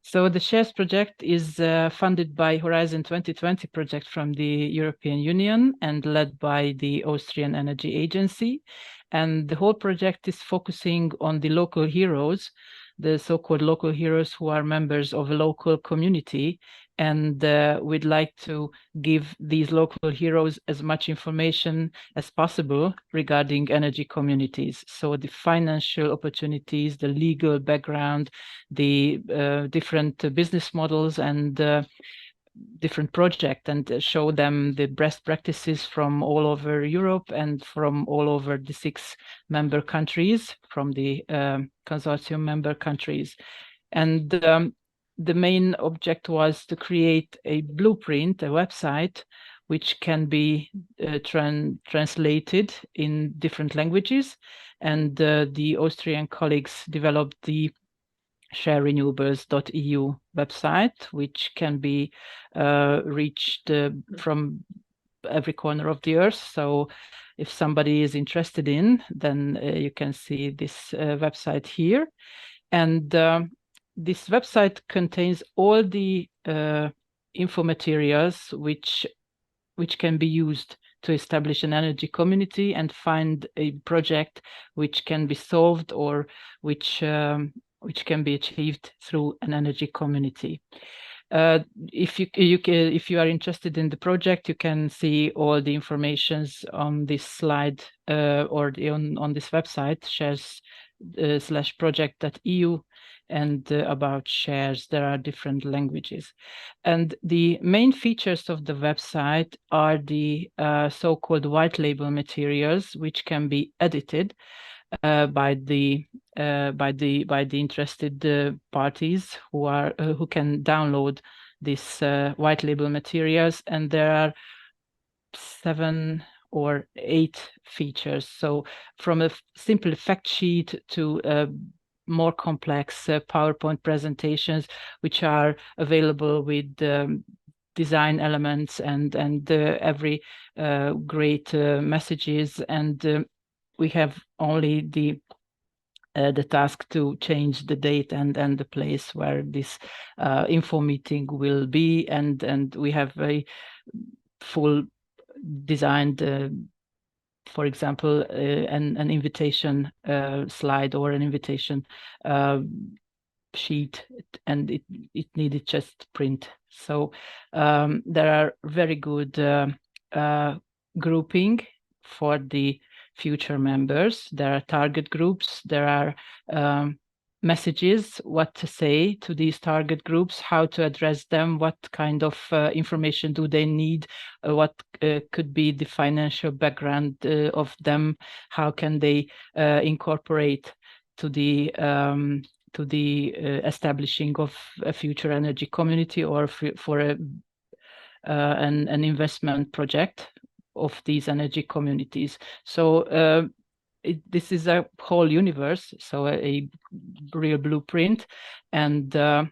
So the SHARES project is funded by Horizon 2020 project from the European Union and led by the Austrian Energy Agency. And the whole project is focusing on the local heroes, the so-called local heroes who are members of a local community. And we'd like to give these local heroes as much information as possible regarding energy communities. So the financial opportunities, the legal background, the different business models and different projects, and show them the best practices from all over Europe and from all over the 6 member countries, from the consortium member countries. And the main object was to create a blueprint, a website, which can be translated in different languages. And the Austrian colleagues developed the sharerenewables.eu website, which can be reached from every corner of the earth. So if somebody is interested in, then you can see this website here. And this website contains all the info materials which can be used to establish an energy community and find a project which can be solved or which can be achieved through an energy community. If you are interested in the project, you can see all the informations on this slide or on this website, shares/project.eu, and about shares. There are different languages. And the main features of the website are the so-called white label materials, which can be edited by the interested parties who can download this white label materials. And there are 7 or 8 features. So from a simple fact sheet to more complex PowerPoint presentations, which are available with design elements and every great messages. And we have only the task to change the date and the place where this info meeting will be, and we have a full designed, for example, an invitation slide or an invitation sheet, and it needed just print. So there are very good grouping for the future members. There are target groups, there are messages, what to say to these target groups, how to address them, what kind of information do they need, what could be the financial background of them, how can they incorporate to the establishing of a future energy community or for an investment project of these energy communities. So this is a whole universe, so a real blueprint. And there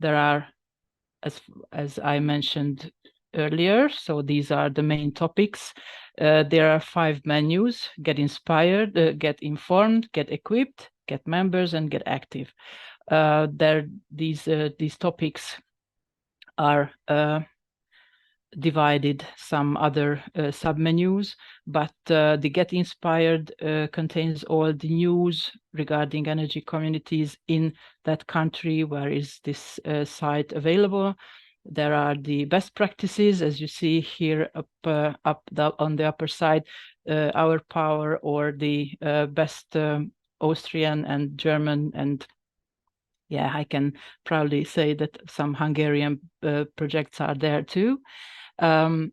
are, as I mentioned earlier, so these are the main topics. There are 5 menus: get inspired, get informed, get equipped, get members, and get active. These topics are divided some other sub-menus, but the Get Inspired contains all the news regarding energy communities in that country where is this site available. There are the best practices, as you see here on the upper side, Our Power, or the best Austrian and German, and yeah, I can proudly say that some Hungarian projects are there too. And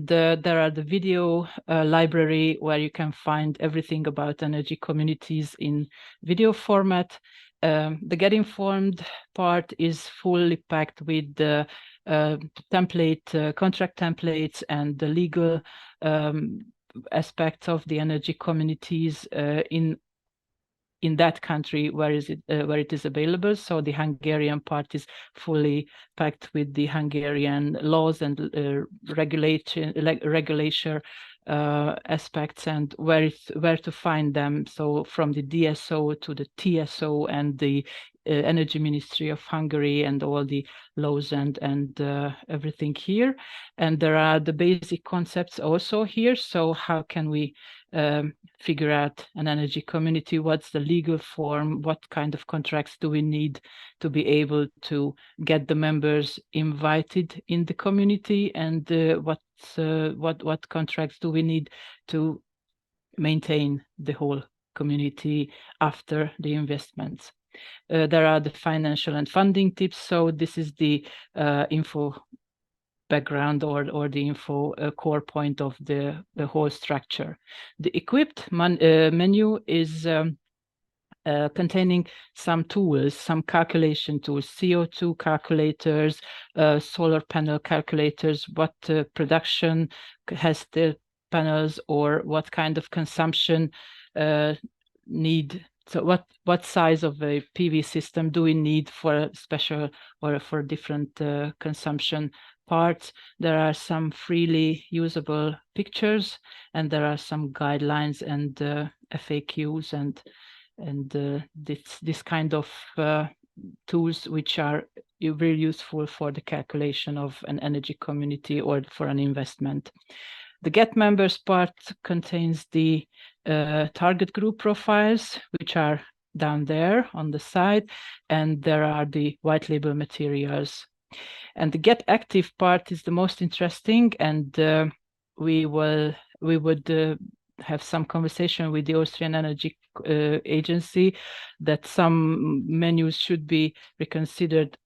there are the video library, where you can find everything about energy communities in video format. The Get Informed part is fully packed with the contract templates and the legal aspects of the energy communities in that country where it is available. So the Hungarian part is fully packed with the Hungarian laws and regulation aspects, and where to find them. So from the DSO to the TSO and the Energy Ministry of Hungary and all the laws and everything here. And there are the basic concepts also here. So how can we figure out an energy community? What's the legal form? What kind of contracts do we need to be able to get the members invited in the community? And what contracts do we need to maintain the whole community after the investments? There are the financial and funding tips. So this is the info background or the info core point of the whole structure. The equipped menu is containing some tools, some calculation tools, CO2 calculators, solar panel calculators, what production has the panels, or what kind of consumption need. So what size of a PV system do we need for a special or for different consumption parts? There are some freely usable pictures, and there are some guidelines and FAQs and this kind of tools which are very useful for the calculation of an energy community or for an investment. The Get Members part contains the target group profiles, which are down there on the side, and there are the white label materials. And the Get Active part is the most interesting, and we would have some conversation with the Austrian Energy Agency that some menus should be reconsidered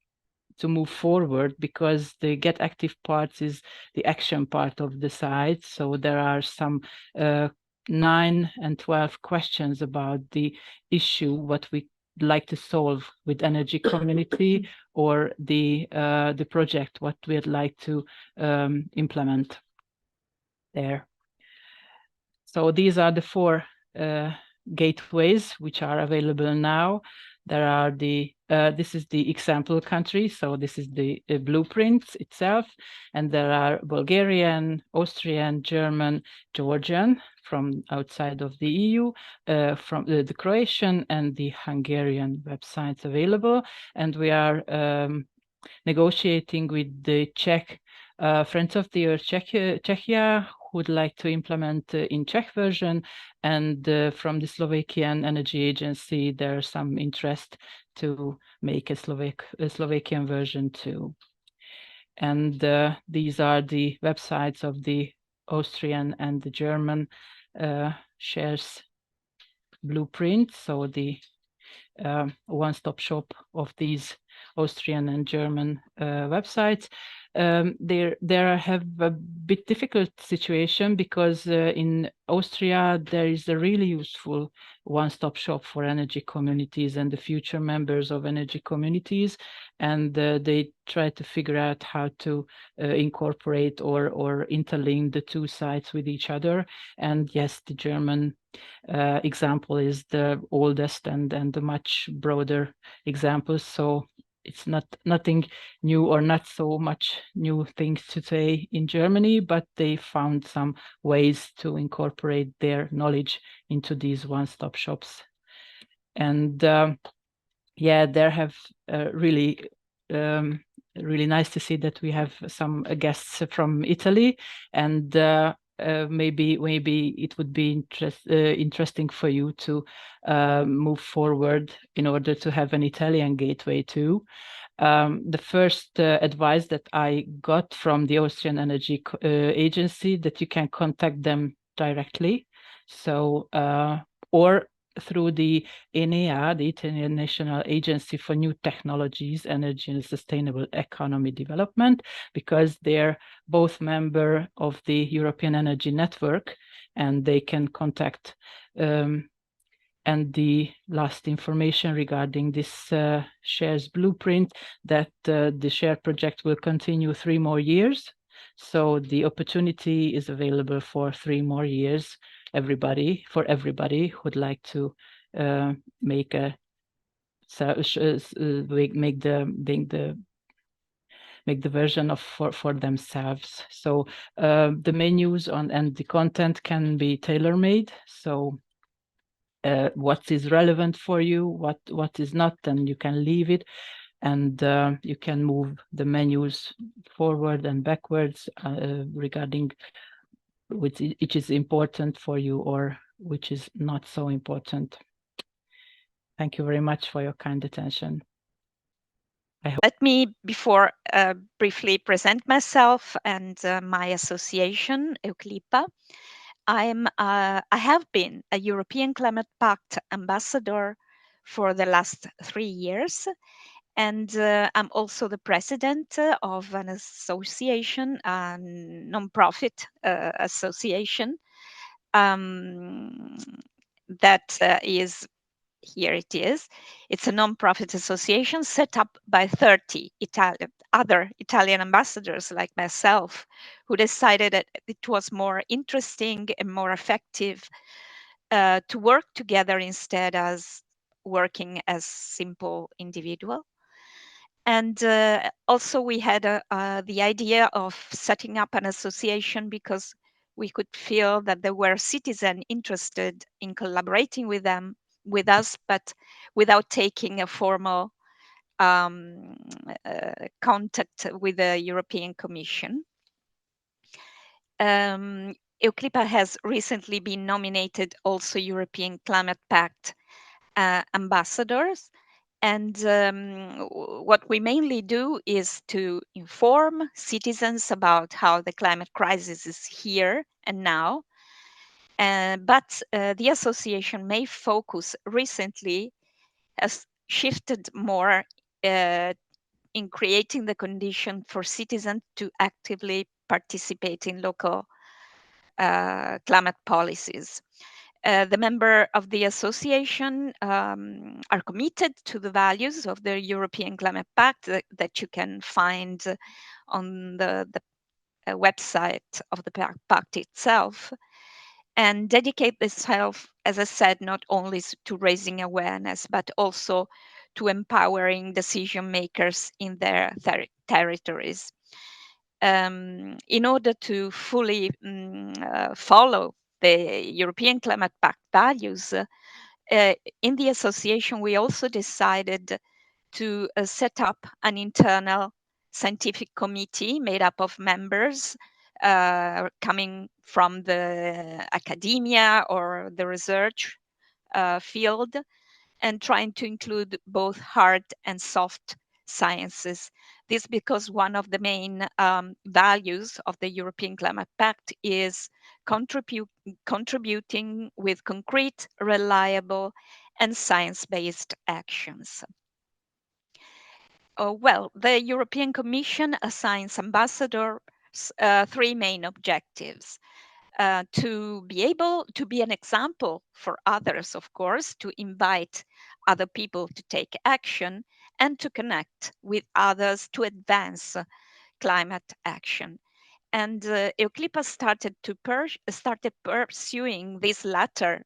to move forward, because the Get Active part is the action part of the site. So there are some 9 and 12 questions about the issue, what we like to solve with energy community, or the project, what we'd like to implement there. So these are the 4 gateways which are available now. There are this is the example country, so this is the blueprint itself, and there are Bulgarian, Austrian, German, Georgian from outside of the EU, from the Croatian and the Hungarian websites available, and we are negotiating with the Czech Friends of the Earth Czechia, who would like to implement in Czech version, and from the Slovakian Energy Agency, there's some interest to make a Slovakian version too. And these are the websites of the Austrian and the German shares blueprint. So the one-stop shop of these Austrian and German websites. There have a bit difficult situation, because in Austria there is a really useful one-stop shop for energy communities and the future members of energy communities, and they try to figure out how to incorporate or interlink the 2 sites with each other. And yes, the German example is the oldest and the much broader example. So it's nothing new, or not so much new things to say in Germany, but they found some ways to incorporate their knowledge into these one-stop shops. And yeah, there have really nice to see that we have some guests from Italy, and maybe it would be interesting for you to move forward in order to have an Italian gateway too. The first advice that I got from the Austrian Energy Agency, that you can contact them directly, so or through the ENEA, the Italian National Agency for New Technologies, Energy and Sustainable Economy Development, because they're both member of the European Energy Network, and they can contact. And the last information regarding this shares blueprint, that the share project will continue 3 more years. So the opportunity is available for 3 more years. For everybody who would like to make the version for themselves. So the menus and the content can be tailor-made. So what is relevant for you, what is not, and you can leave it, and you can move the menus forward and backwards regarding which is important for you or which is not so important. Thank you very much for your kind attention. Let me, before briefly present myself and my association, EUCLIPA. I have been a European Climate Pact ambassador for the last 3 years, and I'm also the president of an association, a non-profit association that is, here it is. It's a non-profit association set up by 30 other Italian ambassadors like myself, who decided that it was more interesting and more effective to work together instead as working as simple individual. And also we had the idea of setting up an association because we could feel that there were citizens interested in collaborating with us, but without taking a formal contact with the European Commission. EUCLIPA has recently been nominated also European Climate Pact ambassadors. And what we mainly do is to inform citizens about how the climate crisis is here and now. But the association may focus recently has shifted more in creating the condition for citizens to actively participate in local climate policies. The member of the association are committed to the values of the European Climate Pact that you can find on the website of the pact itself, and dedicate themselves, as I said, not only to raising awareness, but also to empowering decision makers in their territories. In order to fully follow the European Climate Pact values, in the association, we also decided to set up an internal scientific committee made up of members coming from the academia or the research field, and trying to include both hard and soft sciences. This because one of the main values of the European Climate Pact is contributing with concrete, reliable, and science-based actions. Well, the European Commission assigns ambassadors 3 main objectives. To be able to be an example for others, of course, to invite other people to take action, and to connect with others to advance climate action. And EUCLIPA started pursuing this latter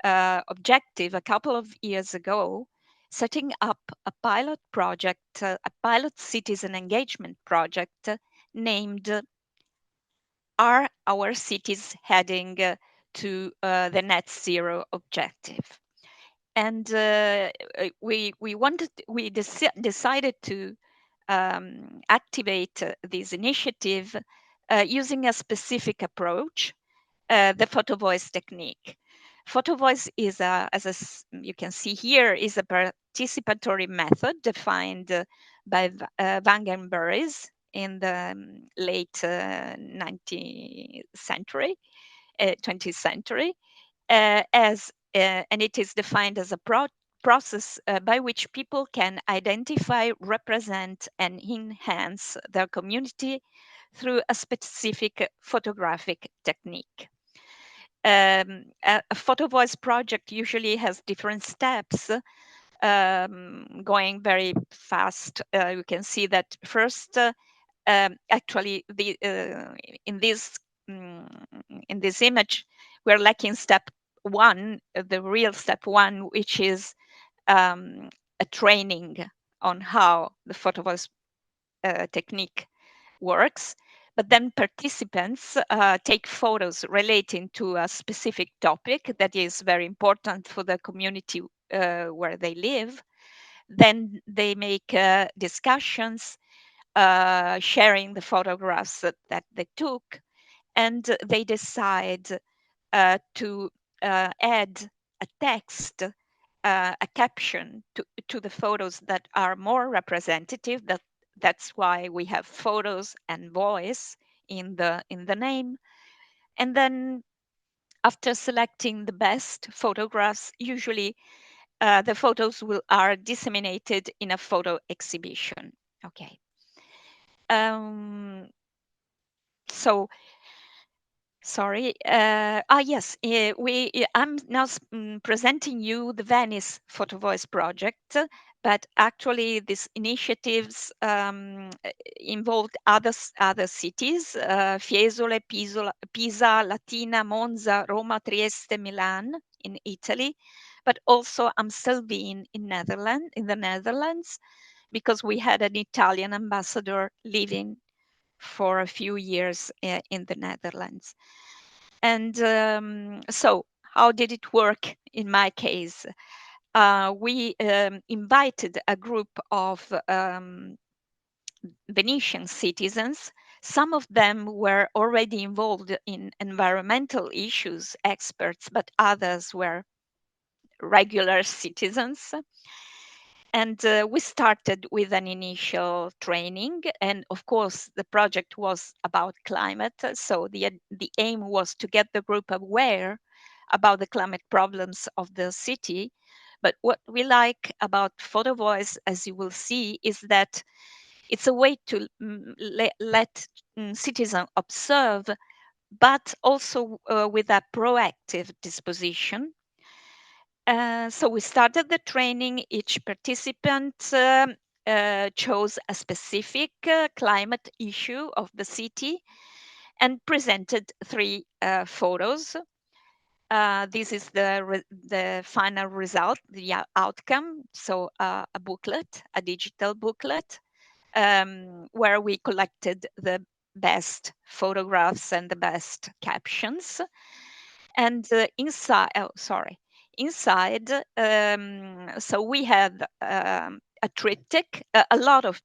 objective a couple of years ago, setting up a pilot project, a pilot citizen engagement project named Are Our Cities Heading to the Net Zero Objective? And we decided to activate this initiative using a specific approach, the photo voice technique. Photo voice is, you can see here, is a participatory method defined by Vangenbergs in the late 19th century, 20th century, and it is defined as a process by which people can identify, represent, and enhance their community through a specific photographic technique. A photo voice project usually has different steps, going very fast. You can see that first, actually, in this image, we're lacking step 1, the real step 1, which is a training on how the photo voice technique works. but then participants take photos relating to a specific topic that is very important for the community where they live. Then they make discussions, sharing the photographs that they took, and they decide to add a text, a caption to the photos that are more representative. That's why we have photos and voice in the name. And then after selecting the best photographs, usually the photos are disseminated in a photo exhibition. Okay. So sorry. Yes, I'm now presenting you the Venice Photo Voice project, but actually these initiatives involved other cities: Fiesole, Pisa, Latina, Monza, Roma, Trieste, Milan in Italy, but also Amstelveen in the Netherlands, because we had an Italian ambassador living for a few years in the Netherlands. And so, how did it work in my case? We invited a group of Venetian citizens. Some of them were already involved in environmental issues, experts, but others were regular citizens. And we started with an initial training. And of course, the project was about climate. So the aim was to get the group aware about the climate problems of the city. But what we like about Photo Voice, as you will see, is that it's a way to let citizens observe, but also with a proactive disposition. So we started the training. Each participant chose a specific climate issue of the city and presented three photos. This is the final result, the outcome. So a booklet, a digital booklet, where we collected the best photographs and the best captions. And inside, so we have a triptych, a lot of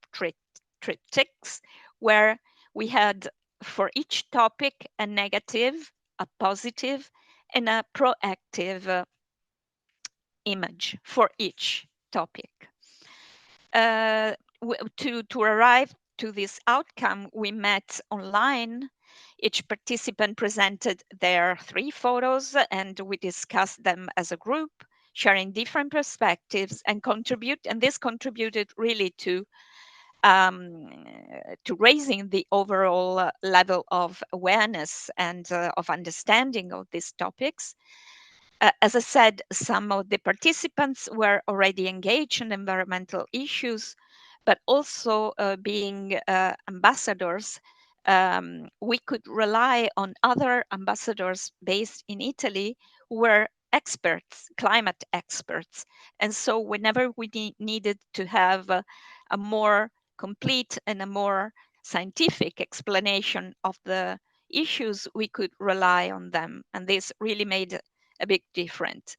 triptychs, where we had for each topic a negative, a positive, and a proactive image for each topic. To arrive to this outcome, we met online. Each participant presented their three photos, and we discussed them as a group, sharing different perspectives and this contributed really to raising the overall level of awareness and of understanding of these topics. As I said, some of the participants were already engaged in environmental issues, but also being ambassadors, we could rely on other ambassadors based in Italy who were experts, climate experts. And so whenever we needed to have a more complete and a more scientific explanation of the issues, we could rely on them. And this really made a big difference.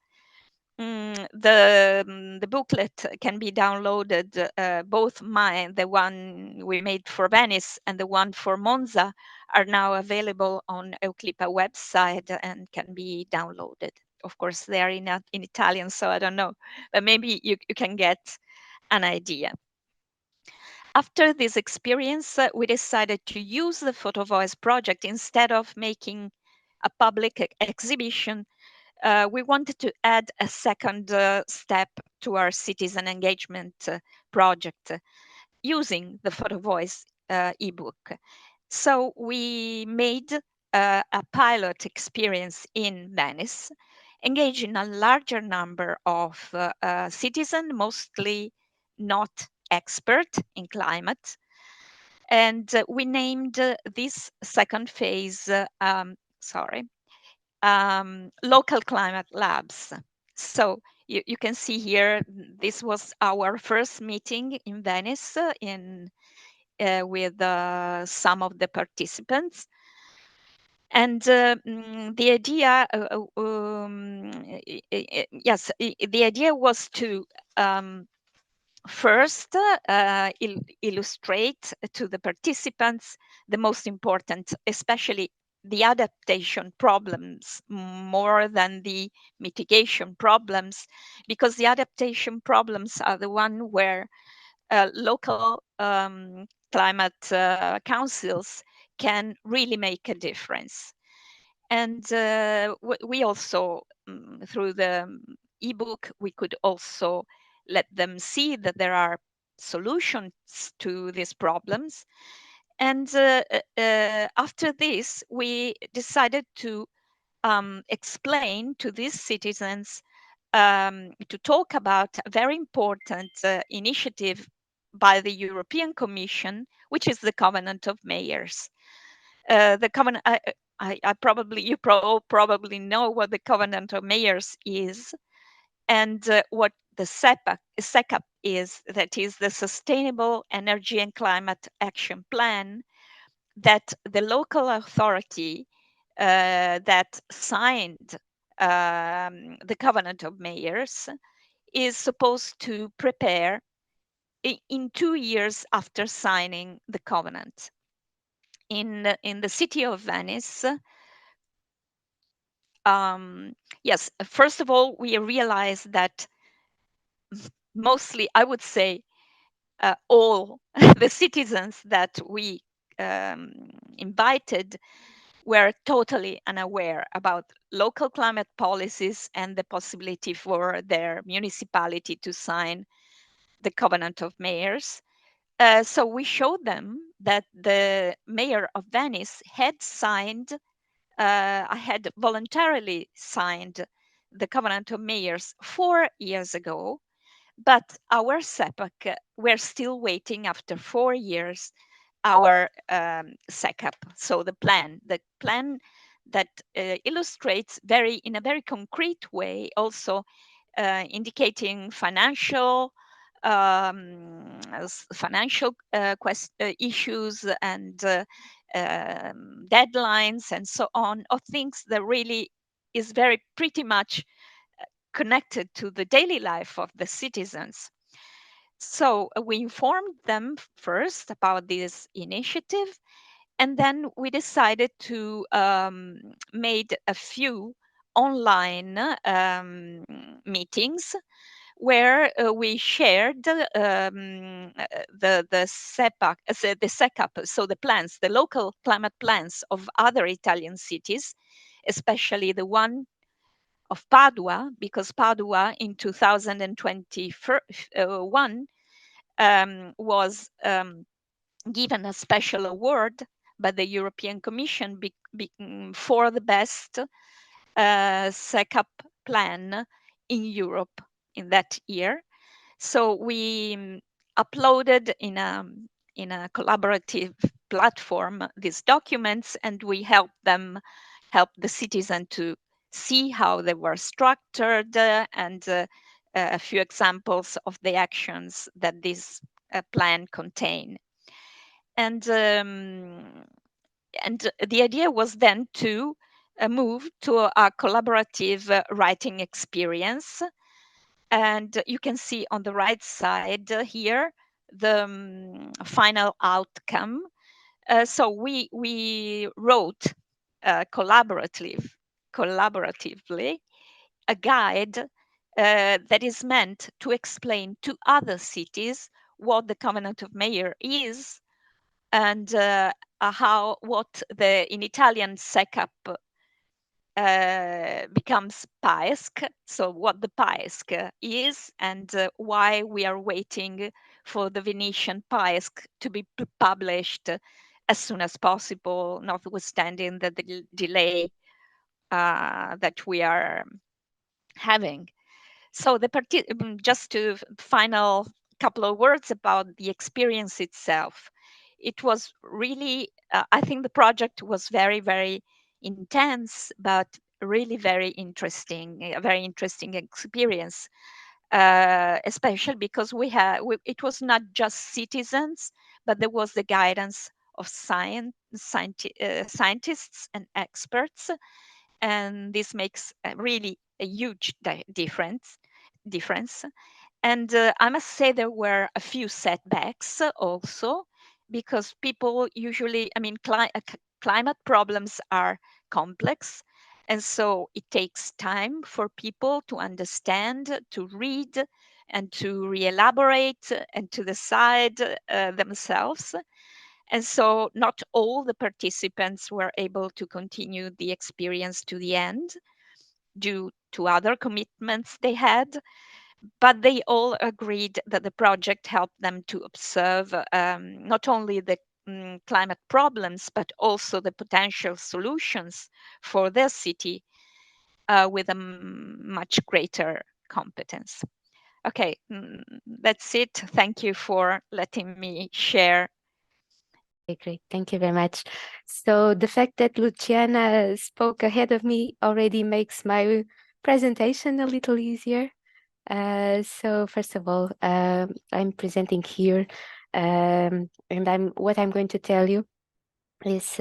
The booklet can be downloaded, both mine, the one we made for Venice and the one for Monza, are now available on Euclipa website and can be downloaded. Of course, they are in Italian, so I don't know, but maybe you can get an idea. After this experience, we decided to use the Photo Voice project instead of making a public exhibition. We wanted to add a second step to our citizen engagement project using the Photo Voice ebook. So we made a pilot experience in Venice, engaging a larger number of citizens, mostly not expert in climate. And we named this second phase, local climate labs. So you can see here, this was our first meeting in Venice with some of the participants. And the idea, the idea was to first illustrate to the participants the most important, especially the adaptation problems more than the mitigation problems, because the adaptation problems are the one where local climate councils can really make a difference. And we also, through the ebook, we could also let them see that there are solutions to these problems. And after this, we decided to explain to these citizens, to talk about a very important initiative by the European Commission, which is the Covenant of Mayors. The covenant, I probably, probably know what the Covenant of Mayors is, and what the SECAP is. That is the Sustainable Energy and Climate Action Plan, that the local authority that signed the Covenant of Mayors is supposed to prepare in 2 years after signing the covenant. In the city of Venice, yes, first of all, we realized that mostly, I would say, all the citizens that we invited were totally unaware about local climate policies and the possibility for their municipality to sign the Covenant of Mayors. So we showed them that the mayor of Venice had signed, I had voluntarily signed the Covenant of Mayors 4 years ago, but our SEPAC, we're still waiting after 4 years, our SECAP. So the plan that illustrates in a very concrete way, also indicating financial issues and deadlines and so on, of things that really is very pretty much connected to the daily life of the citizens. So we informed them first about this initiative, and then we decided to made a few online meetings where we shared the SEPAC, the SECAP, so the plans, the local climate plans of other Italian cities, especially the one of Padua, because Padua in 2021 was given a special award by the European Commission for the best SECAP plan in Europe in that year. So we uploaded in a collaborative platform these documents, and we helped the citizen to see how they were structured, and a few examples of the actions that this plan contain. And the idea was then to move to a collaborative writing experience. And you can see on the right side here the final outcome. So we wrote collaboratively a guide that is meant to explain to other cities what the Covenant of Mayor is, and what in Italian SECAP becomes PAESC, so what the PAESC is, and why we are waiting for the Venetian PAESC to be published as soon as possible, notwithstanding the delay that we are having. So just to final couple of words about the experience itself. It was really, I think the project was very, very intense, but really very interesting, a very interesting experience. especially because it was not just citizens, but there was the guidance of scientists and experts, and this makes really a huge difference. And I must say there were a few setbacks also, because people usually, I mean, climate problems are complex. And so it takes time for people to understand, to read, and to re-elaborate and to decide themselves. And so not all the participants were able to continue the experience to the end due to other commitments they had, but they all agreed that the project helped them to observe not only the climate problems, but also the potential solutions for their city with a much greater competence. Okay, that's it. Thank you for letting me share. Okay, great. Thank you very much. So the fact that Luciana spoke ahead of me already makes my presentation a little easier. So first of all, I'm presenting here, and what I'm going to tell you is,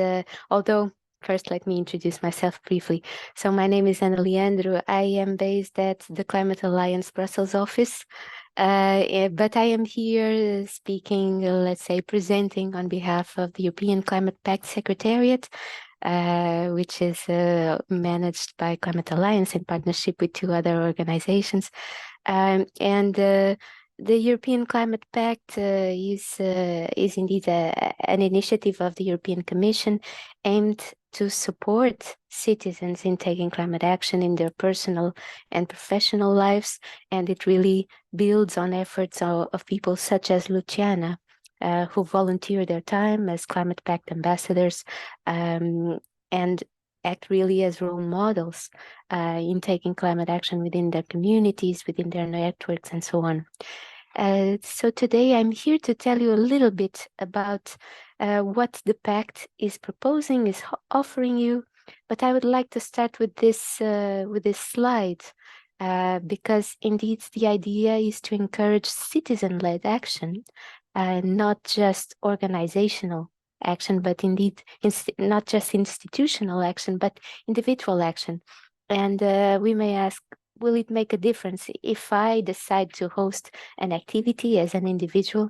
although first let me introduce myself briefly. So my name is Ana Leandro. I am based at the Climate Alliance Brussels office, but I am here speaking, let's say, presenting on behalf of the European Climate Pact Secretariat, which is managed by Climate Alliance in partnership with two other organizations. And the European Climate Pact is indeed an initiative of the European Commission aimed to support citizens in taking climate action in their personal and professional lives, and it really builds on efforts of people such as Luciana, who volunteer their time as Climate Pact ambassadors, and act really as role models in taking climate action within their communities, within their networks, and so on. So today I'm here to tell you a little bit about what the Pact is proposing, is offering you, but I would like to start with this slide, because indeed the idea is to encourage citizen-led action, not just organizational action, but indeed not just institutional action, but individual action. And we may ask, will it make a difference if I decide to host an activity as an individual?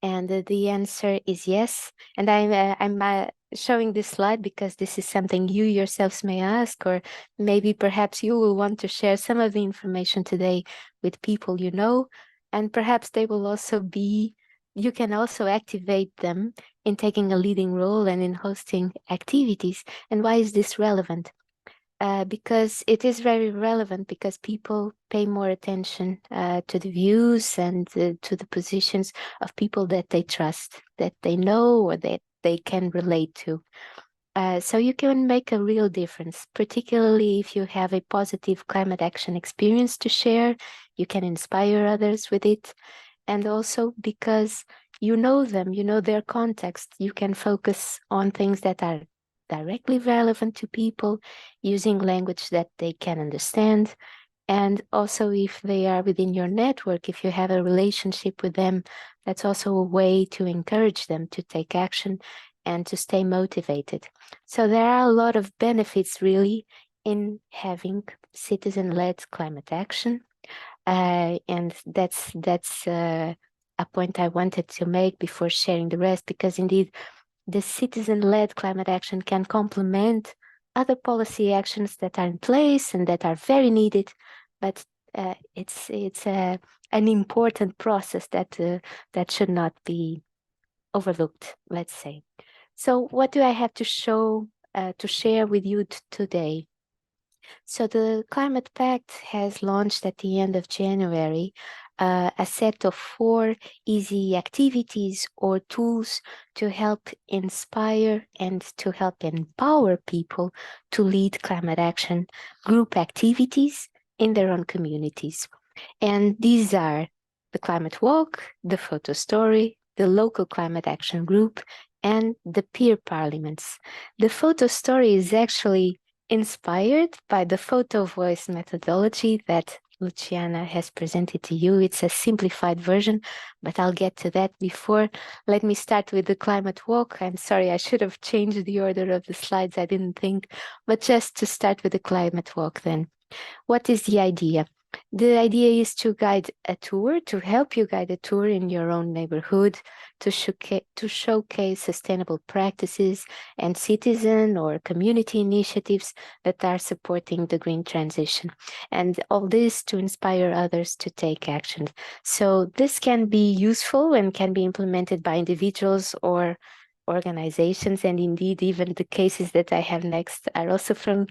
And the answer is yes. And I'm showing this slide because this is something you yourselves may ask, or maybe perhaps you will want to share some of the information today with people you know, and perhaps they will also be, you can also activate them in taking a leading role and in hosting activities. And why is this relevant? Because it is very relevant, because people pay more attention to the views and to the positions of people that they trust, that they know, or that they can relate to. So you can make a real difference, particularly if you have a positive climate action experience to share. You can inspire others with it. And also because you know them, you know their context, you can focus on things that are directly relevant to people, using language that they can understand. And also, if they are within your network, if you have a relationship with them, that's also a way to encourage them to take action and to stay motivated. So there are a lot of benefits really in having citizen-led climate action. And that's a point I wanted to make before sharing the rest, because indeed the citizen-led climate action can complement other policy actions that are in place and that are very needed, but it's an important process that should not be overlooked, let's say. So what do I have to share with you today? So the Climate Pact has launched at the end of January a set of 4 easy activities or tools to help inspire and to help empower people to lead climate action group activities in their own communities. And these are the Climate Walk, the Photo Story, the Local Climate Action Group, and the peer parliaments. The Photo Story is actually inspired by the photo voice methodology that Luciana has presented to you. It's a simplified version, but I'll get to that before. Let me start with the climate walk. I'm sorry, I should have changed the order of the slides. I didn't think, but just to start with the climate walk then. What is the idea? The idea is to guide a tour, to help you guide a tour in your own neighborhood, to showcase sustainable practices and citizen or community initiatives that are supporting the green transition. And all this to inspire others to take action. So this can be useful and can be implemented by individuals or organizations, and indeed even the cases that I have next are also from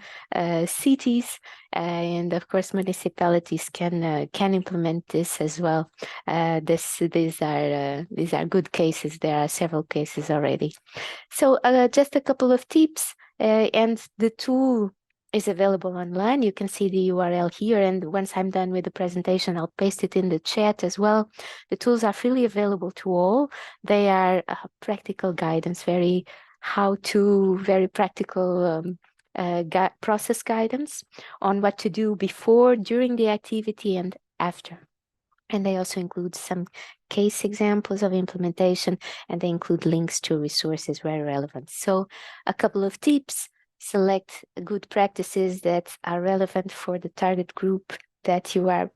cities, and of course municipalities can implement this as well. These are good cases. There are several cases already. So just a couple of tips, and the tool is available online. You can see the URL here, and once I'm done with the presentation, I'll paste it in the chat as well. The tools are freely available to all. They are practical guidance, very how-to, very practical process guidance on what to do before, during the activity, and after. And they also include some case examples of implementation, and they include links to resources where relevant. So a couple of tips: select good practices that are relevant for the target group that you are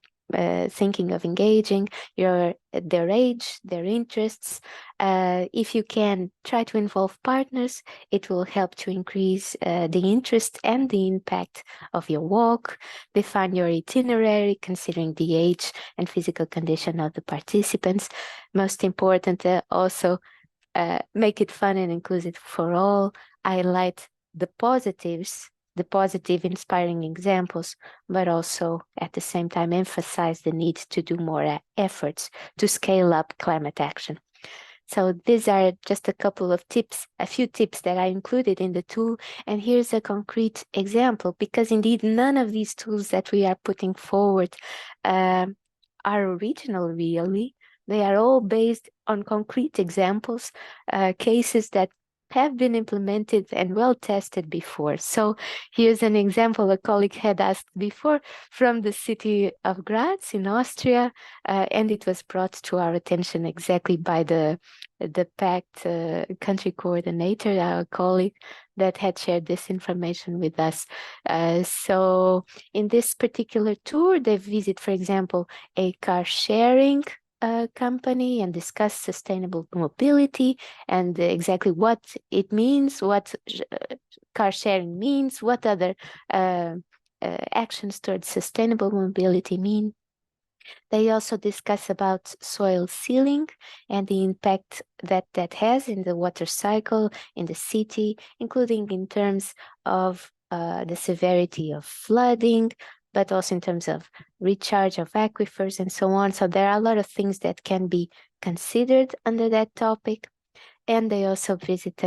thinking of engaging, their age, their interests. If you can, try to involve partners. It will help to increase the interest and the impact of your walk. Define your itinerary, considering the age and physical condition of the participants. Most important, also make it fun and inclusive for all. Highlight the positives, the positive inspiring examples, but also at the same time emphasize the need to do more efforts to scale up climate action. So these are just a couple of tips, a few tips that I included in the tool. And here's a concrete example, because indeed none of these tools that we are putting forward are original, really. They are all based on concrete examples, cases that have been implemented and well tested before. So here's an example a colleague had asked before from the city of Graz in Austria, and it was brought to our attention exactly by the PACT country coordinator, our colleague, that had shared this information with us. So in this particular tour, they visit, for example, a car sharing company and discuss sustainable mobility and exactly what it means, what car sharing means, what other actions towards sustainable mobility mean. They also discuss about soil sealing and the impact that that has in the water cycle in the city, including in terms of the severity of flooding, but also in terms of recharge of aquifers and so on. So there are a lot of things that can be considered under that topic. And they also visit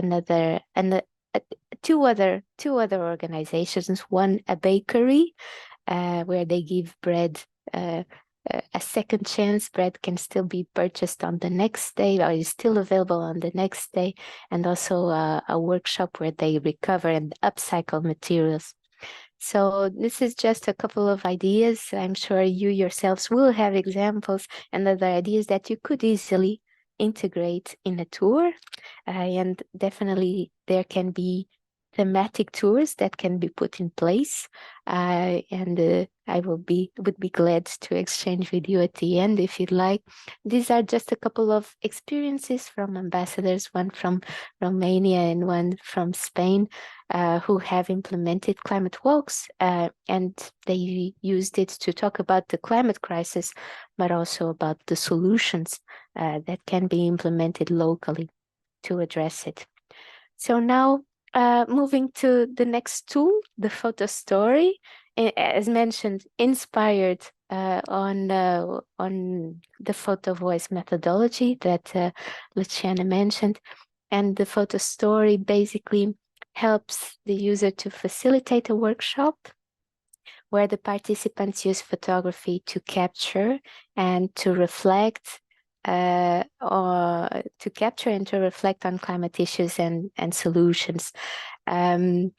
two other organizations. One, a bakery, where they give bread a second chance. Bread can still be purchased on the next day, or is still available on the next day, and also a workshop where they recover and upcycle materials. So this is just a couple of ideas. I'm sure you yourselves will have examples and other ideas that you could easily integrate in a tour. And definitely there can be thematic tours that can be put in place. And I would be glad to exchange with you at the end if you'd like. These are just a couple of experiences from ambassadors, one from Romania and one from Spain, who have implemented climate walks, and they used it to talk about the climate crisis, but also about the solutions that can be implemented locally to address it. So now, moving to the next tool, the photo story, as mentioned, inspired on the photo voice methodology that Luciana mentioned. And the photo story basically helps the user to facilitate a workshop where the participants use photography to capture and to reflect on climate issues and solutions. And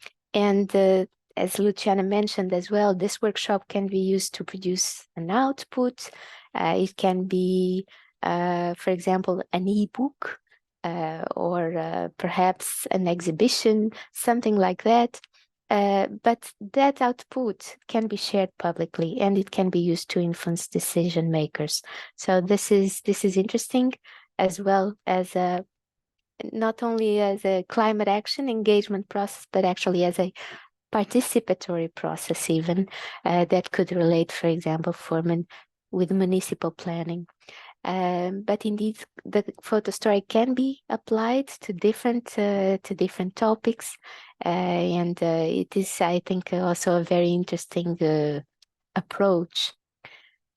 as Luciana mentioned as well, this workshop can be used to produce an output. It can be, for example, an ebook or perhaps an exhibition, something like that. But that output can be shared publicly, and it can be used to influence decision makers. So this is interesting, as well as not only as a climate action engagement process, but actually as a participatory process even that could relate, for example, with municipal planning. But indeed, the photo story can be applied to different topics, and it is, I think, also a very interesting approach.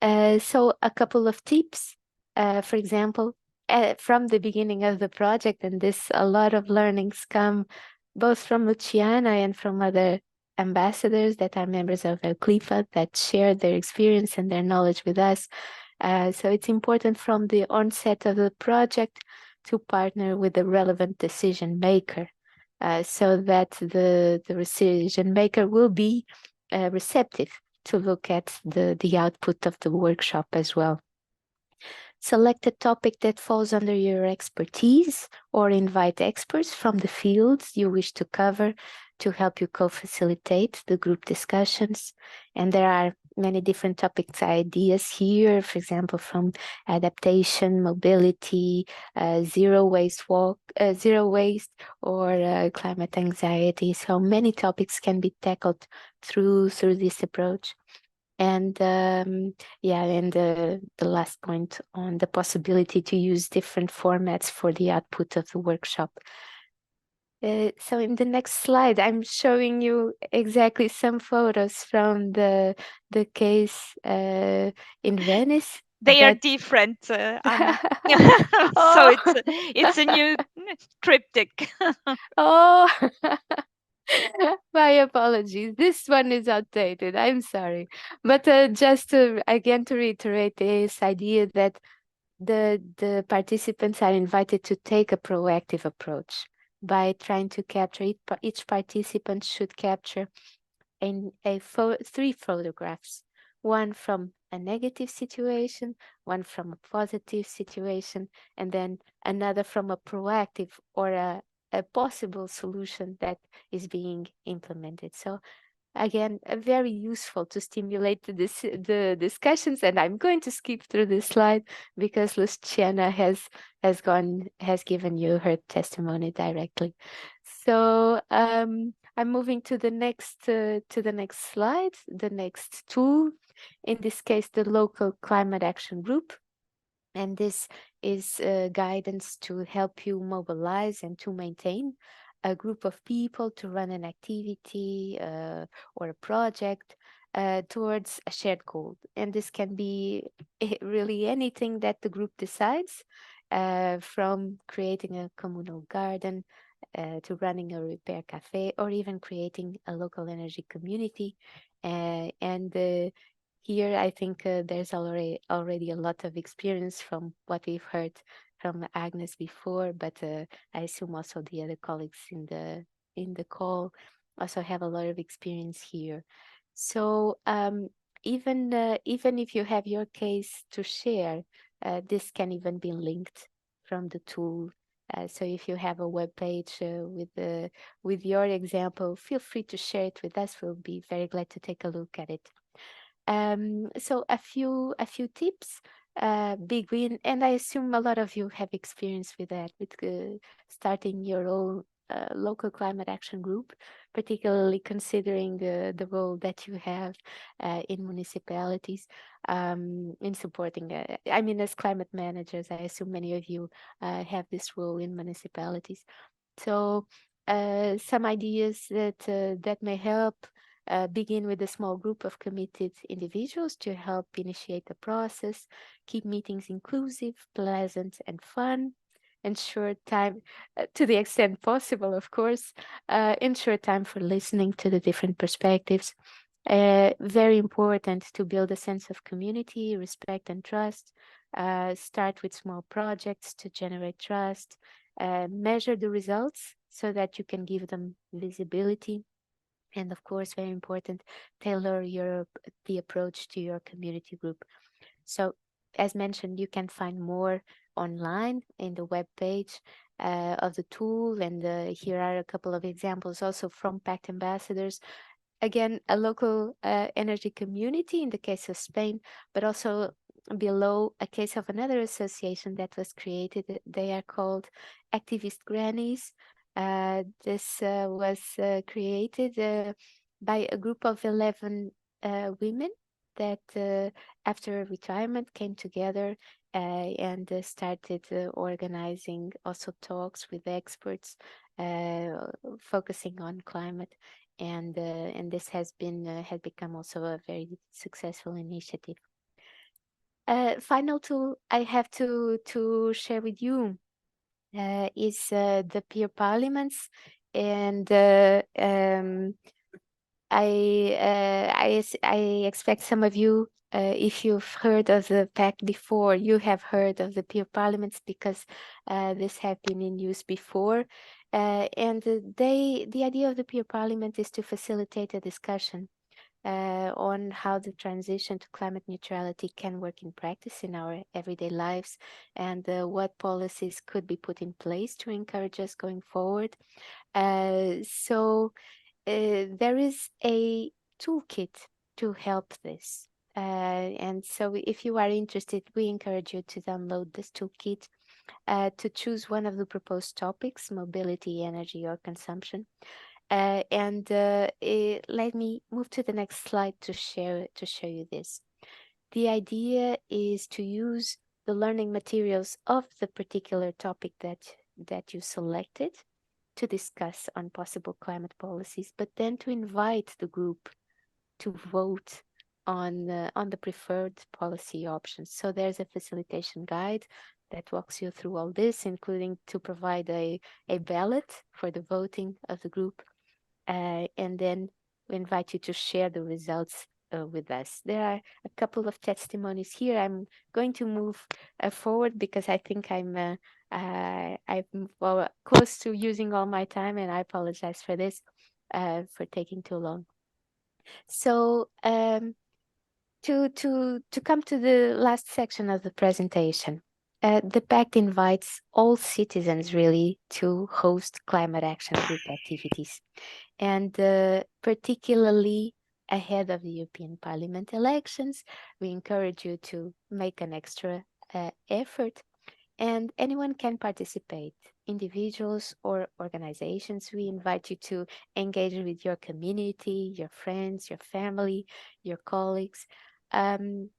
So a couple of tips, for example, from the beginning of the project, and a lot of learnings come both from Luciana and from other ambassadors that are members of CLIFA that share their experience and their knowledge with us. So it's important from the onset of the project to partner with the relevant decision maker, so that the decision maker will be receptive to look at the output of the workshop as well. Select a topic that falls under your expertise or invite experts from the fields you wish to cover to help you co-facilitate the group discussions. And there are many different topics ideas here, for example, from adaptation, mobility, zero waste or climate anxiety. So many topics can be tackled through this approach. And the last point on the possibility to use different formats for the output of the workshop. So in the next slide, I'm showing you exactly some photos from the case in Venice. They are different, Anna. So it's a new triptych. Oh, my apologies. This one is outdated. I'm sorry. But just to reiterate this idea that the participants are invited to take a proactive approach by trying to capture each participant should capture three photographs, one from a negative situation, one from a positive situation, and then another from a proactive or a possible solution that is being implemented. So again, very useful to stimulate the discussions. And I'm going to skip through this slide because Luciana has given you her testimony directly. So I'm moving to the next slide, the next tool. In this case, the local climate action group. And this is guidance to help you mobilize and to maintain a group of people to run an activity or a project towards a shared goal. And this can be really anything that the group decides, from creating a communal garden to running a repair cafe, or even creating a local energy community. Here, I think there's already a lot of experience from what we've heard from Agnes before, but I assume also the other colleagues in the call also have a lot of experience here. So even if you have your case to share, this can even be linked from the tool. So if you have a web page with your example, feel free to share it with us. We'll be very glad to take a look at it. So a few tips, big win, and I assume a lot of you have experience with that, with starting your own local climate action group, particularly considering the role that you have in municipalities in supporting. I mean, as climate managers, I assume many of you have this role in municipalities. So some ideas that may help. Begin with a small group of committed individuals to help initiate the process, keep meetings inclusive, pleasant, and fun, ensure time, to the extent possible, of course, ensure time for listening to the different perspectives. Very important to build a sense of community, respect, and trust. Start with small projects to generate trust. Measure the results so that you can give them visibility. And of course, very important, tailor the approach to your community group. So as mentioned, you can find more online in the web page of the tool. And here are a couple of examples also from Pact ambassadors. Again, a local energy community in the case of Spain, but also below a case of another association that was created. They are called Activist Grannies. This was created by a group of 11 women that after retirement came together and started organizing also talks with experts focusing on climate, and this has become also a very successful initiative. Final tool I have to share with you is the peer parliaments, and I expect some of you, if you've heard of the pact before, you have heard of the peer parliaments because this have been in use before. And the idea of the peer parliament is to facilitate a discussion on how the transition to climate neutrality can work in practice in our everyday lives, and what policies could be put in place to encourage us going forward. So there is a toolkit to help this. And so if you are interested, we encourage you to download this toolkit to choose one of the proposed topics, mobility, energy, or consumption. Let me move to the next slide to show you this. The idea is to use the learning materials of the particular topic that you selected to discuss on possible climate policies, but then to invite the group to vote on the preferred policy options. So there's a facilitation guide that walks you through all this, including to provide a ballot for the voting of the group. And then we invite you to share the results with us. There are a couple of testimonies here. I'm going to move forward because I think I'm close to using all my time, and I apologize for this, for taking too long. So to come to the last section of the presentation, the pact invites all citizens really to host climate action group activities, and particularly ahead of the European Parliament elections, we encourage you to make an extra effort, and anyone can participate, individuals or organizations. We invite you to engage with your community, your friends, your family, your colleagues. Um,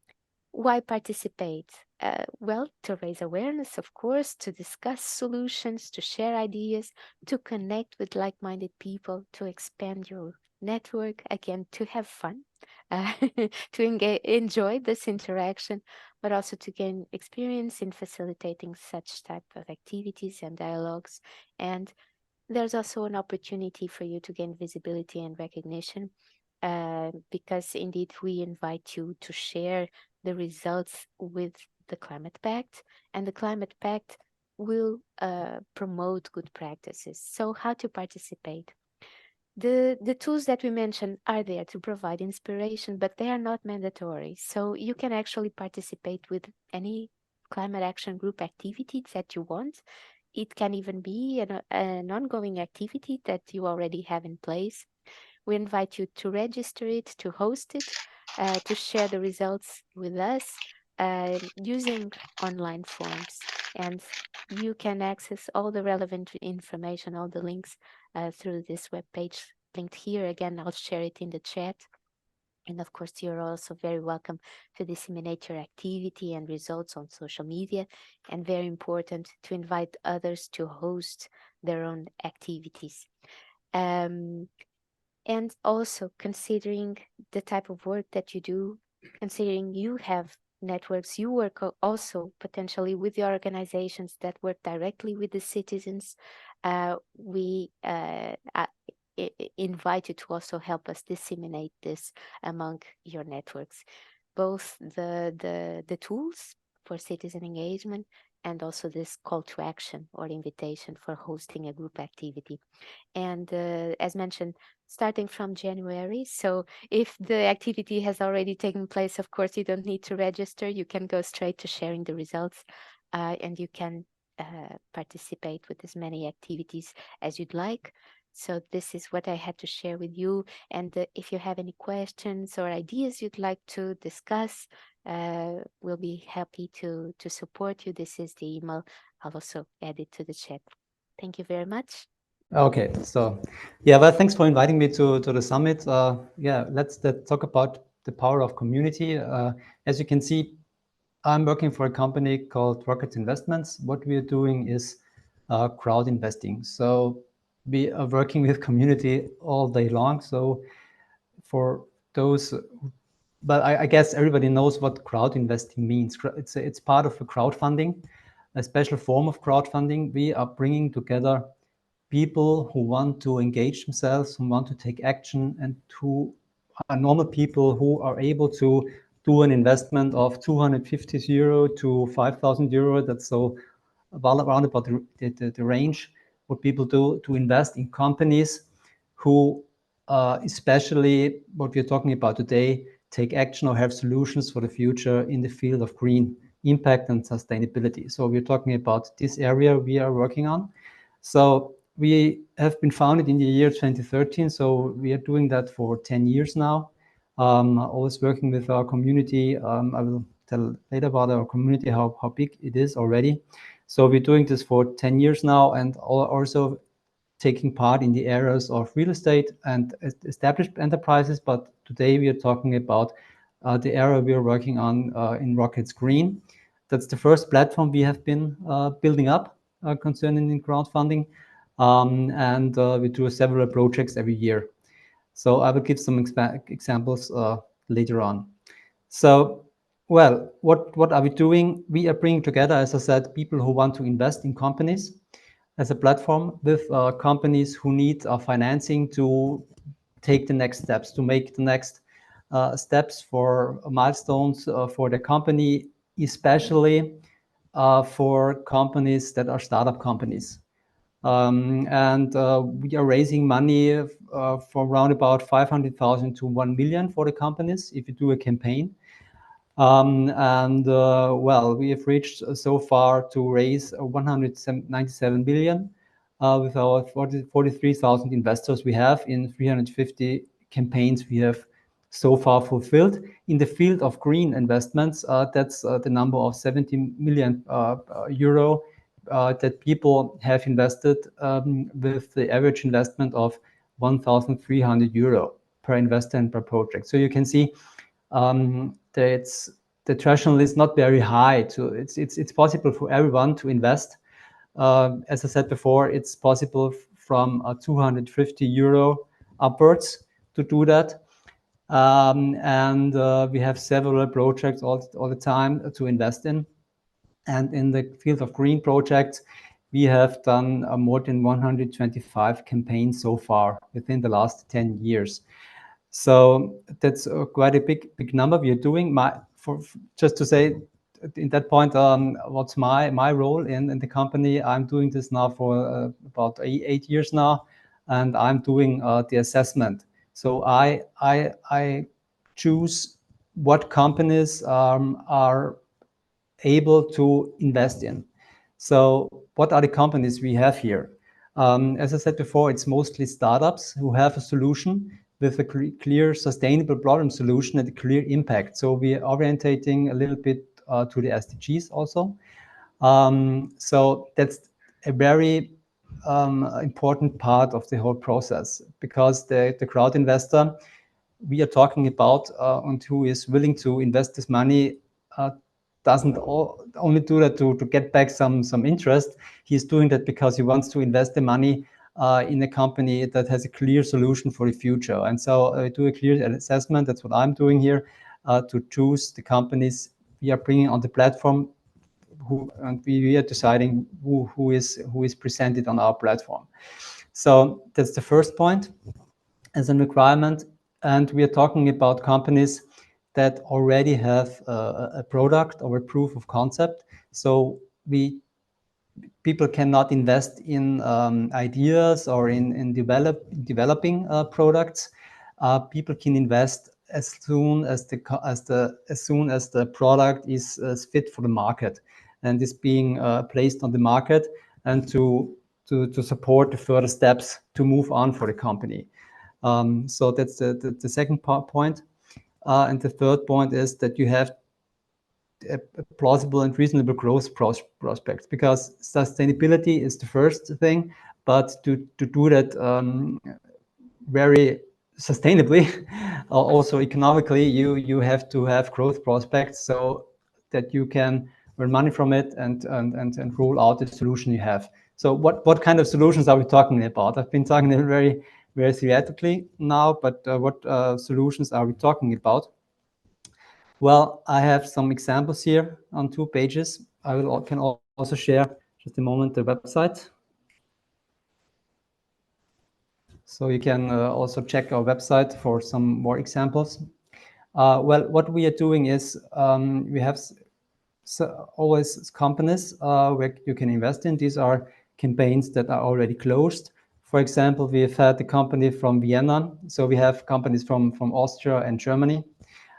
why participate? Well, to raise awareness, of course, to discuss solutions, to share ideas, to connect with like-minded people, to expand your network, again, to have fun, to enjoy this interaction, but also to gain experience in facilitating such type of activities and dialogues. And there's also an opportunity for you to gain visibility and recognition, because indeed we invite you to share the results with the Climate Pact, and the Climate Pact will promote good practices. So how to participate? The tools that we mentioned are there to provide inspiration, but they are not mandatory. So you can actually participate with any climate action group activity that you want. It can even be an ongoing activity that you already have in place. We invite you to register it, to host it, to share the results with us using online forms. And you can access all the relevant information, all the links through this webpage linked here. Again, I'll share it in the chat. And of course, you're also very welcome to disseminate your activity and results on social media. And very important to invite others to host their own activities. And also considering the type of work that you do, considering you have networks, you work also potentially with the organizations that work directly with the citizens, we invite you to also help us disseminate this among your networks, both the tools for citizen engagement, and also this call to action or invitation for hosting a group activity. And as mentioned, starting from January. So if the activity has already taken place, of course, you don't need to register. You can go straight to sharing the results, and you can participate with as many activities as you'd like. So this is what I had to share with you. And if you have any questions or ideas you'd like to discuss, we'll be happy to support you. This is the email. I'll also add it to the chat. Thank you very much. Okay, so yeah, well, thanks for inviting me to the summit. Yeah, let's talk about the power of community. As you can see, I'm working for a company called Rocket Investments. What we are doing is crowd investing. So we are working with community all day long. So for those, but I guess everybody knows what crowd investing means. It's part of a crowdfunding, a special form of crowdfunding. We are bringing together people who want to engage themselves, who want to take action, and who are normal people who are able to do an investment of 250 euro to 5,000 euro. That's so around about the range what people do to invest in companies who, especially what we're talking about today, take action or have solutions for the future in the field of green impact and sustainability. So we're talking about this area we are working on. So we have been founded in the year 2013, so we are doing that for 10 years now. Always working with our community. I will tell later about our community, how big it is already. So we're doing this for 10 years now, and also taking part in the areas of real estate and established enterprises. But today we are talking about the area we are working on in Rockets Green. That's the first platform we have been building up concerning in crowdfunding. And we do several projects every year. So I will give some examples later on. So, well, what are we doing? We are bringing together, as I said, people who want to invest in companies as a platform with companies who need financing to take the next steps, to make the next steps for milestones for the company, especially for companies that are startup companies. And we are raising money for around about 500,000 to 1 million for the companies if you do a campaign. Well, we have reached so far to raise 197 billion with our 43,000 investors we have in 350 campaigns we have so far fulfilled. In the field of green investments, that's the number of 70 million euro that people have invested with the average investment of 1,300 euro per investor and per project. So you can see the threshold is not very high. It's possible for everyone to invest. As I said before, it's possible from 250 euro upwards to do that. We have several projects all the time to invest in. And in the field of green projects, we have done more than 125 campaigns so far within the last 10 years. So that's quite a big number we are doing. Just to say, in that point, what's my role in the company? I'm doing this now for about 8 years now, and I'm doing the assessment. So I choose what companies are able to invest in. So what are the companies we have here? As I said before, it's mostly startups who have a solution with a clear sustainable problem solution and a clear impact. So we are orientating a little bit to the SDGs also. So that's a very important part of the whole process, because the crowd investor we are talking about and who is willing to invest this money doesn't only do that to get back some interest. He's doing that because he wants to invest the money in a company that has a clear solution for the future. And so I do a clear assessment. That's what I'm doing here to choose the companies we are bringing on the platform, and we are deciding who is presented on our platform. So that's the first point as a requirement. And we are talking about companies that already have a product or a proof of concept. So people cannot invest in ideas or in developing products. People can invest as soon as the product is fit for the market and is being placed on the market, and to support the further steps to move on for the company. So that's the second point. And the third point is that you have a plausible and reasonable growth prospects, because sustainability is the first thing, but to do that very sustainably, also economically, you have to have growth prospects so that you can earn money from it and roll out the solution you have. So what kind of solutions are we talking about? I've been talking very theoretically now, but what solutions are we talking about? Well, I have some examples here on 2 pages. I can also share, just a moment, the website. So you can also check our website for some more examples. Well, what we are doing is we have always companies where you can invest in. These are campaigns that are already closed. For example, we've had a company from Vienna. So we have companies from Austria and Germany.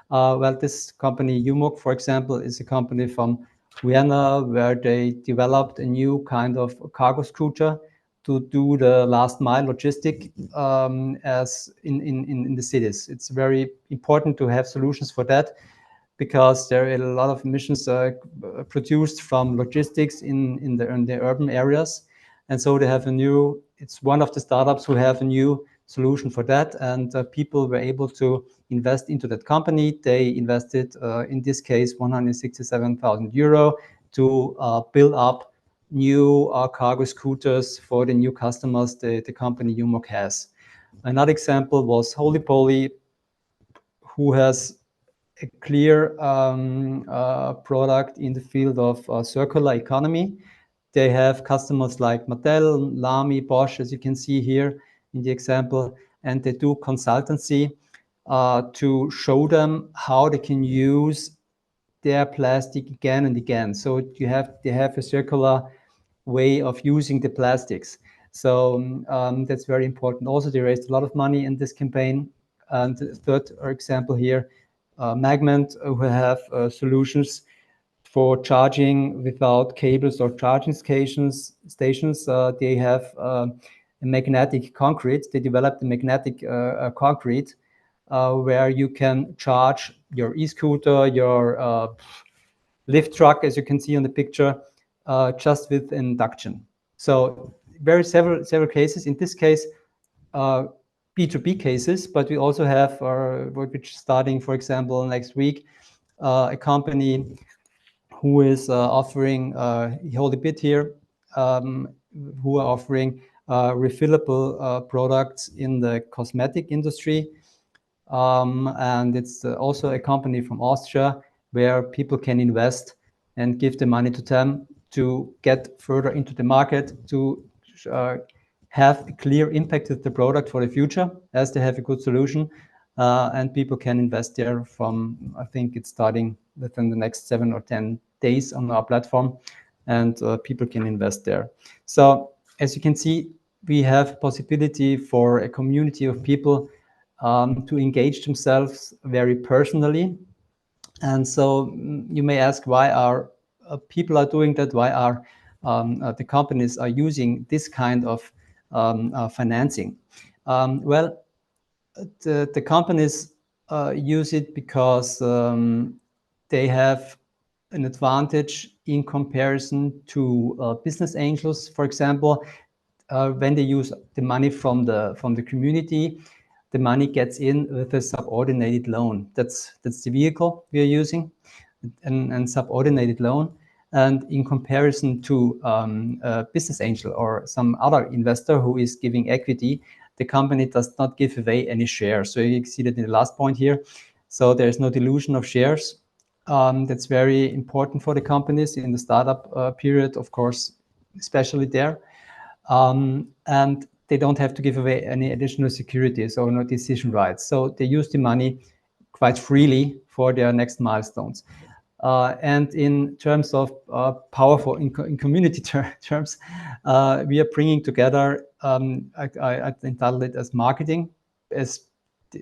Well, this company, UMOG, for example, is a company from Vienna where they developed a new kind of cargo scooter to do the last mile logistic as in the cities. It's very important to have solutions for that, because there are a lot of emissions produced from logistics in the urban areas. And so they have it's one of the startups who have a new solution for that. And people were able to invest into that company. They invested, in this case, 167,000 euro to build up new cargo scooters for the new customers the company UMOG has. Another example was Holy Poly, who has a clear product in the field of circular economy. They have customers like Mattel, Lamy, Bosch, as you can see here in the example, and they do consultancy to show them how they can use their plastic again and again. So they have a circular way of using the plastics. So that's very important. Also, they raised a lot of money in this campaign. And the third example here, Magment, who have solutions for charging without cables or charging stations. They have a magnetic concrete. They developed a magnetic concrete where you can charge your e-scooter, your lift truck, as you can see on the picture, just with induction. So several cases. In this case, B2B cases, but we also have, which is starting, for example, next week, a company who is offering, hold a bit here, who are offering refillable products in the cosmetic industry. And it's also a company from Austria where people can invest and give the money to them to get further into the market, to have a clear impact with the product for the future, as they have a good solution. And people can invest there from, I think it's starting within the next 7 or 10 days on our platform, and people can invest there. So as you can see, we have possibility for a community of people to engage themselves very personally. And so you may ask, why are people are doing that? Why are the companies are using this kind of financing? Well, the companies use it because they have an advantage in comparison to business angels. For example, when they use the money from the community, the money gets in with a subordinated loan. That's the vehicle we are using, and subordinated loan. And in comparison to a business angel or some other investor who is giving equity, the company does not give away any shares. So you see that in the last point here. So there's no dilution of shares. That's very important for the companies in the startup period, of course, especially there. And they don't have to give away any additional securities or no decision rights. So they use the money quite freely for their next milestones. And in terms of powerful, in community terms, we are bringing together, I entitled it as marketing, as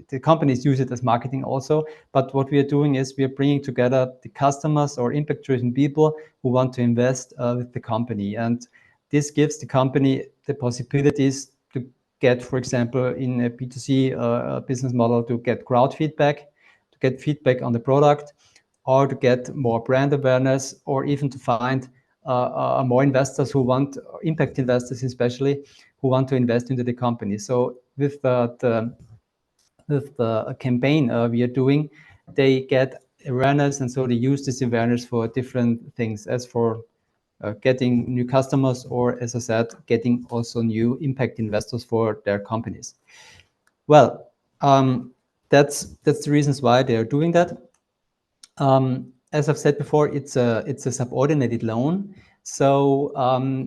the companies use it as marketing also. But what we are doing is we are bringing together the customers or impact-driven people who want to invest with the company. And this gives the company the possibilities to get, for example, in a B2C business model, to get crowd feedback, to get feedback on the product, or to get more brand awareness, or even to find more investors who want, impact investors especially, who want to invest into the company. So with the campaign we are doing, they get awareness, and so they use this awareness for different things, as for getting new customers, or, as I said, getting also new impact investors for their companies. Well, that's the reasons why they are doing that. As I've said before, it's a subordinated loan. So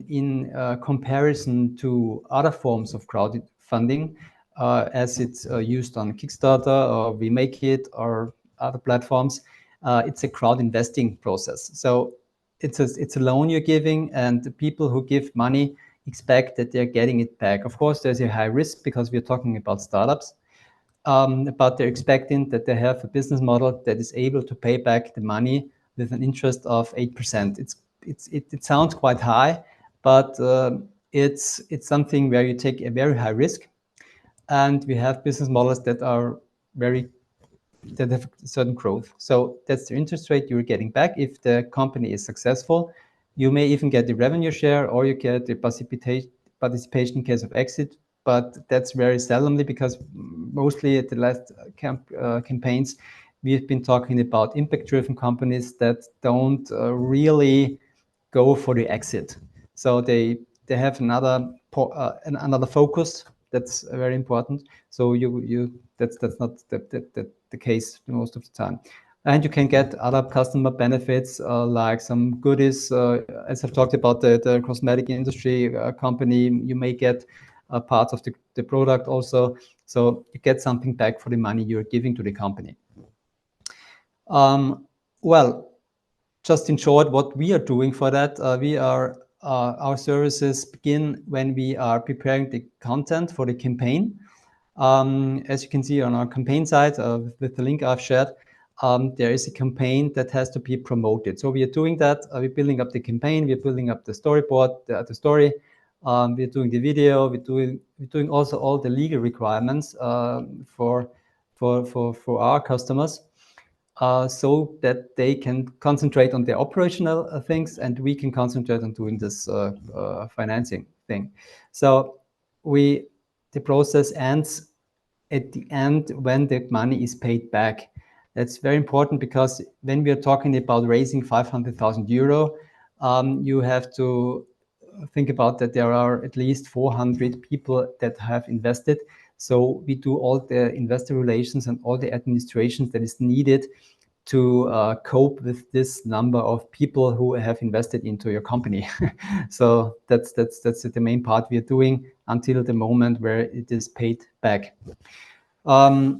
in comparison to other forms of crowdfunding, as it's used on Kickstarter or We Make It or other platforms, it's a crowd investing process. So it's a loan you're giving, and the people who give money expect that they're getting it back. Of course, there's a high risk because we're talking about startups. But they're expecting that they have a business model that is able to pay back the money with an interest of 8%. It sounds quite high, but it's something where you take a very high risk, and we have business models that have certain growth. So that's the interest rate you're getting back if the company is successful. You may even get the revenue share, or you get the participation in case of exit. But that's very seldomly, because mostly at the last campaigns, we've been talking about impact-driven companies that don't really go for the exit. So they have another focus. That's very important. So that's not the case most of the time. And you can get other customer benefits, like some goodies. As I've talked about the cosmetic industry company, you may get a part of the product also. So you get something back for the money you're giving to the company. Well, just in short, what we are doing for that, our services begin when we are preparing the content for the campaign. As you can see on our campaign site, with the link I've shared, there is a campaign that has to be promoted. So we are doing that. We're building up the campaign. We're building up the storyboard, the story. We're doing the video. We're doing also all the legal requirements for our customers, so that they can concentrate on their operational things, and we can concentrate on doing this financing thing. So the process ends at the end when the money is paid back. That's very important, because when we are talking about raising 500,000 euro, you have to think about that there are at least 400 people that have invested. So we do all the investor relations and all the administrations that is needed to cope with this number of people who have invested into your company. So that's the main part we are doing until the moment where it is paid back. That's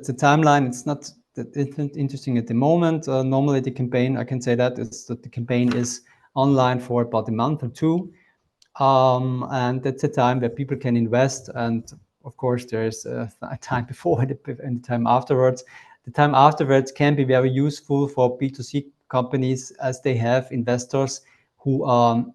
the timeline. It's not that interesting at the moment. Normally the campaign, I can say that the campaign is online for about a month or two. And that's a time where people can invest. And of course, there's a time before and the time afterwards. The time afterwards can be very useful for B2C companies, as they have investors who are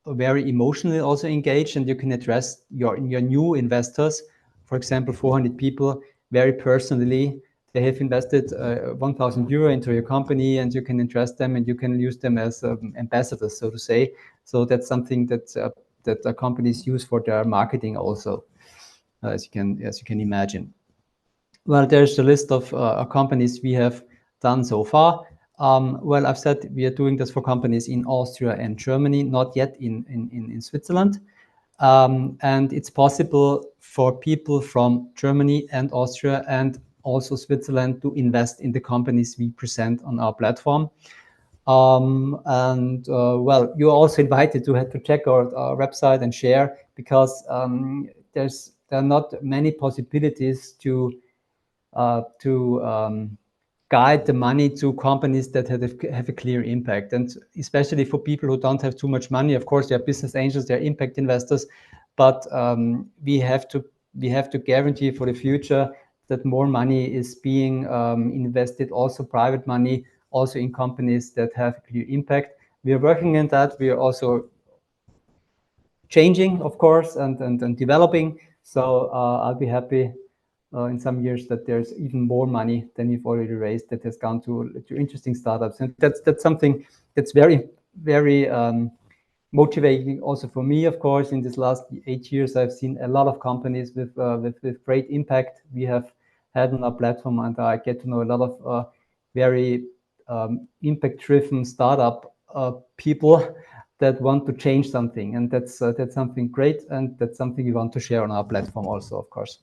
very emotionally also engaged, and you can address your new investors, for example, 400 people, very personally. They have invested 1,000 euro into your company, and you can address them, and you can use them as ambassadors, so to say. So that's something that companies use for their marketing also, as you can imagine. Well, there's a list of companies we have done so far. Well, I've said we are doing this for companies in Austria and Germany, not yet in Switzerland. And it's possible for people from Germany and Austria and also Switzerland to invest in the companies we present on our platform. Well, you're also invited to check our website and share, because there's there are not many possibilities to guide the money to companies that have a clear impact. And especially for people who don't have too much money, of course, they're business angels, they're impact investors, but we have to guarantee for the future that more money is being invested, also private money, also in companies that have a clear impact. We are working on that. We are also changing, of course, and developing. So I'll be happy in some years that there's even more money than you've already raised that has gone to interesting startups. And that's something that's very, very motivating also for me, of course. In this last 8 years, I've seen a lot of companies with great impact we have had on our platform, and I get to know a lot of very impact-driven startup people that want to change something, and that's something great, and that's something we want to share on our platform also, of course.